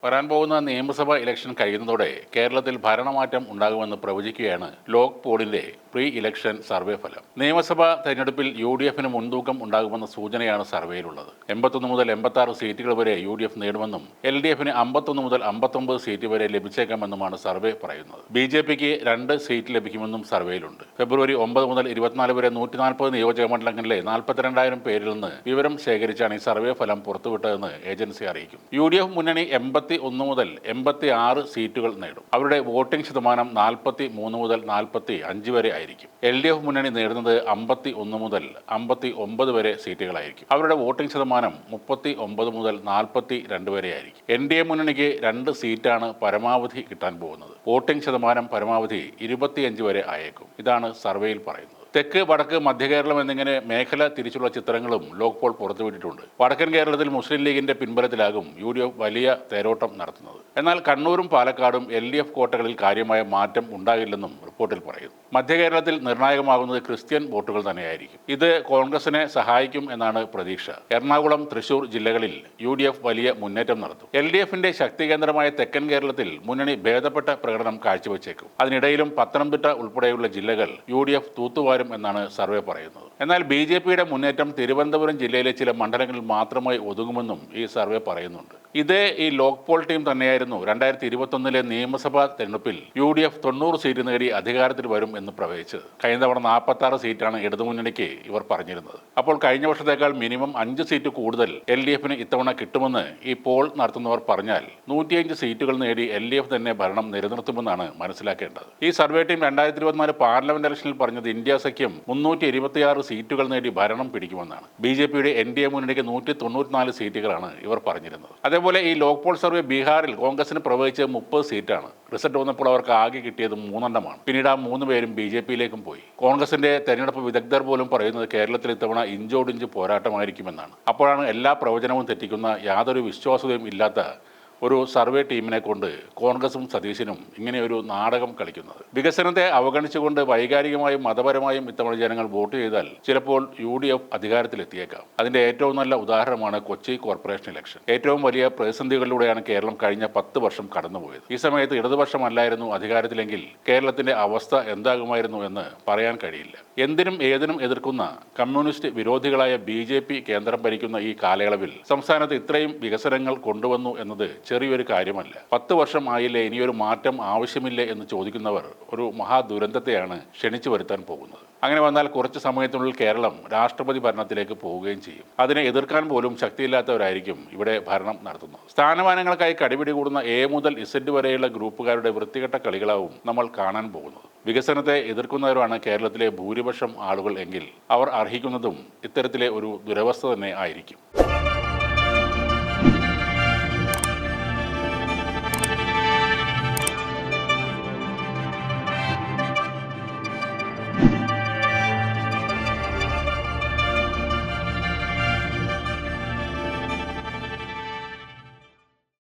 വരാൻ പോകുന്ന നിയമസഭാ ഇലക്ഷൻ കഴിയുന്നതോടെ കേരളത്തിൽ ഭരണമാറ്റം ഉണ്ടാകുമെന്ന് പ്രവചിക്കുകയാണ് ലോക് പോളിന്റെ പ്രീ ഇലക്ഷൻ സർവേ ഫലം. നിയമസഭാ തെരഞ്ഞെടുപ്പിൽ UDFന് മുൻതൂക്കം ഉണ്ടാകുമെന്ന സൂചനയാണ് സർവേയിലുള്ളത്. 81 മുതൽ 86 സീറ്റുകൾ വരെ UDF നേടുമെന്നും LDFന് 51 മുതൽ 59 സീറ്റ് വരെ ലഭിച്ചേക്കാമെന്നുമാണ് സർവേ പറയുന്നത്. BJPക്ക് 2 സീറ്റ് ലഭിക്കുമെന്നും സർവേയിലുണ്ട്. ഫെബ്രുവരി 9 മുതൽ 24 വരെ 140 നിയോജക മണ്ഡലങ്ങളിലെ 42,000 പേരിൽ നിന്ന് വിവരം ശേഖരിച്ചാണ് ഈ സർവേ ഫലം പുറത്തുവിട്ടതെന്ന് ഏജൻസി അറിയിക്കും. UDF മുന്നണി 81 മുതൽ 86 സീറ്റുകൾ നേടും. അവരുടെ വോട്ടിംഗ് ശതമാനം 43 മുതൽ 45 വരെ ആയിരിക്കും. LDF മുന്നണി നേടുന്നത് 51 മുതൽ 59 വരെ സീറ്റുകളായിരിക്കും. അവരുടെ വോട്ടിംഗ് ശതമാനം 39 മുതൽ 42 വരെ ആയിരിക്കും. NDA മുന്നണിക്ക് 2 സീറ്റാണ് പരമാവധി കിട്ടാൻ പോകുന്നത്. വോട്ടിംഗ് ശതമാനം പരമാവധി 25 വരെ ആയേക്കും. ഇതാണ് സർവേയിൽ പറയുന്നത്. തെക്ക്, വടക്ക്, മധ്യകേരളം എന്നിങ്ങനെ മേഖല തിരിച്ചുള്ള ചിത്രങ്ങളും ലോക് പോൾ പുറത്തുവിട്ടിട്ടുണ്ട്. വടക്കൻ കേരളത്തിൽ മുസ്ലിം ലീഗിന്റെ പിൻബലത്തിലാകും UDF വലിയ തേരോട്ടം നടത്തുന്നത്. എന്നാൽ കണ്ണൂരും പാലക്കാടും LDF കോട്ടകളിൽ കാര്യമായ മാറ്റം ഉണ്ടാകില്ലെന്നും റിപ്പോർട്ടിൽ പറയുന്നു. മധ്യകേരളത്തിൽ നിർണായകമാകുന്നത് ക്രിസ്ത്യൻ വോട്ടുകൾ തന്നെയായിരിക്കും. ഇത് കോൺഗ്രസിനെ സഹായിക്കും എന്നാണ് പ്രതീക്ഷ. എറണാകുളം, തൃശൂർ ജില്ലകളിൽ UDF വലിയ മുന്നേറ്റം നടത്തും. LDFന്റെ ശക്തി കേന്ദ്രമായ തെക്കൻ കേരളത്തിൽ മുന്നണി ഭേദപ്പെട്ട പ്രകടനം കാഴ്ചവെച്ചേക്കും. അതിനിടയിലും പത്തനംതിട്ട ഉൾപ്പെടെയുള്ള ജില്ലകൾ UDF തൂത്തുവാരും എന്നാണ് സർവേ പറയുന്നത്. എന്നാൽ BJPയുടെ മുന്നേറ്റം തിരുവനന്തപുരം ജില്ലയിലെ ചില മണ്ഡലങ്ങളിൽ മാത്രമായി ഒതുങ്ങുമെന്നും ഈ സർവേ പറയുന്നുണ്ട്. ഇതേ ഈ ലോക് പോൾ ടീം തന്നെയായിരുന്നു 2021 നിയമസഭാ തെരഞ്ഞെടുപ്പിൽ UDF 90 സീറ്റ് നേടി അധികാരത്തിൽ വരും എന്ന് പ്രവചിച്ചത്. കഴിഞ്ഞ തവണ 46 സീറ്റാണ് ഇടതുമുന്നണിക്ക് ഇവർ പറഞ്ഞിരുന്നത്. അപ്പോൾ കഴിഞ്ഞ വർഷത്തേക്കാൾ മിനിമം 5 സീറ്റ് കൂടുതൽ LDFന് ഇത്തവണ കിട്ടുമെന്ന് ഈ പോൾ നടത്തുന്നവർ പറഞ്ഞാൽ 105 സീറ്റുകൾ നേടി LDF തന്നെ ഭരണം നിലനിർത്തുമെന്നാണ് മനസ്സിലാക്കേണ്ടത്. ഈ സർവേ ടീം 2024 പാർലമെന്റ് ഇലക്ഷനിൽ പറഞ്ഞത് ഇന്ത്യ സഖ്യം 326 സീറ്റുകൾ നേടി ഭരണം പിടിക്കുമെന്നാണ്. BJPയുടെ NDA മുന്നണിക്ക് 194 സീറ്റുകളാണ് ഇവർ പറഞ്ഞിരുന്നത്. അതേപോലെ ഈ ലോക് പോൾ സർവേ ബീഹാറിൽ കോൺഗ്രസിന് പ്രവചിച്ചത് 30 സീറ്റാണ്. റിസൾട്ട് വന്നപ്പോൾ അവർക്ക് ആകെ കിട്ടിയത് 3 എണ്ണമാണ്. പിന്നീട് ആ 3 പേരും BJPയിലേക്കും പോയി. കോൺഗ്രസിന്റെ തെരഞ്ഞെടുപ്പ് വിദഗ്ധർ പോലും പറയുന്നത് കേരളത്തിൽ ഇത്തവണ ഇഞ്ചോടിഞ്ച് പോരാട്ടമായിരിക്കുമെന്നാണ്. അപ്പോഴാണ് എല്ലാ പ്രവചനവും തെറ്റിക്കുന്ന, യാതൊരു വിശ്വാസ്യതയും ഇല്ലാത്ത ഒരു സർവേ ടീമിനെ കൊണ്ട് കോൺഗ്രസും സതീശനും ഇങ്ങനെ ഒരു നാടകം കളിക്കുന്നത്. വികസനത്തെ അവഗണിച്ചുകൊണ്ട് വൈകാരികമായും മതപരമായും ഇത്തവണ ജനങ്ങൾ വോട്ട് ചെയ്താൽ ചിലപ്പോൾ UDF അധികാരത്തിലെത്തിയേക്കാം. അതിന്റെ ഏറ്റവും നല്ല ഉദാഹരണമാണ് കൊച്ചി കോർപ്പറേഷൻ ഇലക്ഷൻ. ഏറ്റവും വലിയ പ്രതിസന്ധികളിലൂടെയാണ് കേരളം കഴിഞ്ഞ 10 വർഷം കടന്നുപോയത്. ഈ സമയത്ത് ഇടതുപക്ഷമല്ലായിരുന്നു അധികാരത്തിലെങ്കിൽ കേരളത്തിന്റെ അവസ്ഥ എന്താകുമായിരുന്നു എന്ന് പറയാൻ കഴിയില്ല. എന്തിനും ഏതിനും എതിർക്കുന്ന കമ്മ്യൂണിസ്റ്റ് വിരോധികളായ BJP കേന്ദ്രം ഭരിക്കുന്ന ഈ കാലയളവിൽ സംസ്ഥാനത്ത് ഇത്രയും വികസനങ്ങൾ കൊണ്ടുവന്നു എന്നത് ചെറിയൊരു കാര്യമല്ല. 10 വർഷം ആയില്ലേ, ഇനിയൊരു മാറ്റം ആവശ്യമില്ലേ എന്ന് ചോദിക്കുന്നവർ ഒരു മഹാദുരന്തത്തെയാണ് ക്ഷണിച്ചു വരുത്താൻ പോകുന്നത്. അങ്ങനെ വന്നാൽ കുറച്ച് സമയത്തിനുള്ളിൽ കേരളം രാഷ്ട്രപതി ഭരണത്തിലേക്ക് പോവുകയും ചെയ്യും. അതിനെ എതിർക്കാൻ പോലും ശക്തിയില്ലാത്തവരായിരിക്കും ഇവിടെ ഭരണം നടത്തുന്നത്. സ്ഥാനമാനങ്ങൾക്കായി കടിപിടി കൂടുന്ന A മുതൽ Z വരെയുള്ള ഗ്രൂപ്പുകാരുടെ വൃത്തികെട്ട കളികളാവും നമ്മൾ കാണാൻ പോകുന്നത്. വികസനത്തെ എതിർക്കുന്നവരാണ് കേരളത്തിലെ ഭൂരിപക്ഷം ആളുകൾ എങ്കിൽ അവർ അർഹിക്കുന്നതും ഇത്തരത്തിലെ ഒരു ദുരവസ്ഥ തന്നെ ആയിരിക്കും.